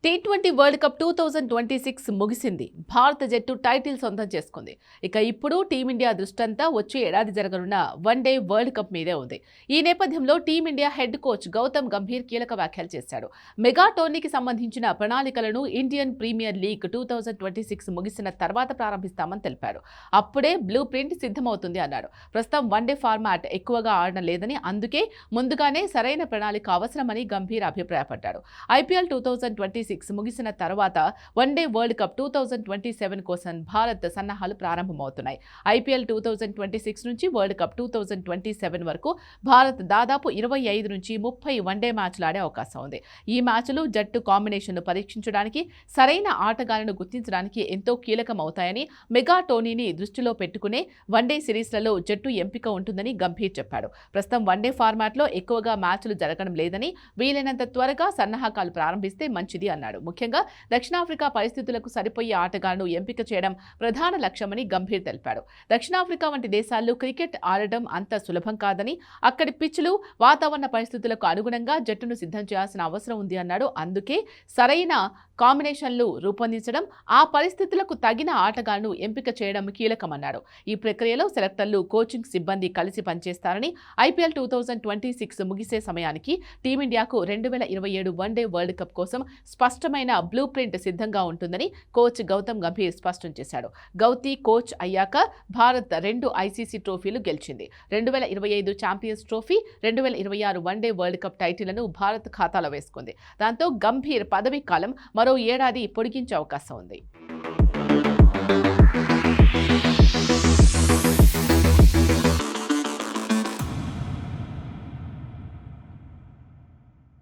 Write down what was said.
T20 world cup 2026 ముగిసింది. భారత జట్టు టైటిల్ సొంతం చేసుకుంది. ఇక ఇప్పుడు టీమిండియా దృష్టంతా వచ్చే ఏడాది జరగనున్న వన్డే వరల్డ్ కప్ మీదే ఉంది. ఈ నేపథ్యంలో team India head coach Gautam Gambhir కీలక వ్యాఖ్యలు చేశాడు. మెగా టోర్నీకి సంబంధించిన ప్రణాళికలను ఇండియన్ ప్రీమియర్ లీగ్ 2026 ముగిసిన తర్వాత ప్రారంభిస్తామని తెలిపాడు. అప్పుడే బ్లూ ప్రింట్ సిద్ధమవుతుంది అన్నాడు. ప్రస్తుతం వన్డే ఫార్మాట్ ఎక్కువగా ఆడడం లేదని, అందుకే ముందుగానే సరైన ప్రణాళిక అవసరమని గంభీర్ అభిప్రాయపడ్డాడు. ఐపీఎల్ 2026 ముగిసిన తర్వాత వన్డే వరల్డ్ కప్ 2027 కోసం భారత్ సన్నాహాలు ప్రారంభమవుతున్నాయి. ఐపీఎల్ 2026 నుంచి వరల్డ్ కప్ 2027 వరకు భారత్ దాదాపు 25 నుంచి 30 వన్డే మ్యాచ్లు ఆడే అవకాశం ఉంది. ఈ మ్యాచ్లు జట్టు కాంబినేషన్ను పరీక్షించడానికి, సరైన ఆటగాళ్లను గుర్తించడానికి ఎంతో కీలకం అవుతాయని, మెగా టోర్నీని దృష్టిలో పెట్టుకునే వన్డే సిరీస్లలో జట్టు ఎంపిక ఉంటుందని గంభీర్ చెప్పాడు. ప్రస్తుతం వన్డే ఫార్మాట్లో ఎక్కువగా మ్యాచ్లు జరగడం లేదని, వీలైనంత త్వరగా సన్నాహకాలు ప్రారంభిస్తే మంచిది అన్నాడు. ముఖ్యంగా దక్షిణాఫ్రికా పరిస్థితులకు సరిపోయే ఆటగాళ్లను ఎంపిక చేయడం ప్రధాన లక్ష్యమని గంభీర్ తెలిపాడు. దక్షిణాఫ్రికా వంటి దేశాల్లో క్రికెట్ ఆడడం అంత సులభం కాదని, అక్కడి పిచ్లు, వాతావరణ పరిస్థితులకు అనుగుణంగా జట్టును సిద్ధం చేయాల్సిన అవసరం ఉంది అన్నాడు. అందుకే సరైన కాంబినేషన్లు రూపొందించడం, ఆ పరిస్థితులకు తగిన ఆటగాళ్లను ఎంపిక చేయడం కీలకమన్నాడు. ఈ ప్రక్రియలో సెలెక్టర్లు, కోచింగ్ సిబ్బంది కలిసి పనిచేస్తారని, ఐపీఎల్ 2026 ముగిసే సమయానికి టీమిండియాకు 2027 వన్డే వరల్డ్ కప్ కోసం స్పష్టమైన బ్లూ ప్రింట్ సిద్ధంగా ఉంటుందని కోచ్ గౌతమ్ గంభీర్ స్పష్టం చేశాడు. గౌతీ కోచ్ అయ్యాక భారత్ 2 ఐసీసీ ట్రోఫీలు గెలిచింది. 2025 champions trophy, 2026 one day world cup టైటిళ్లను భారత్ ఖాతాలో వేసుకుంది. దాంతో గంభీర్ పదవీ కాలం మరో ఏడాది పొడిగించే అవకాశం ఉంది.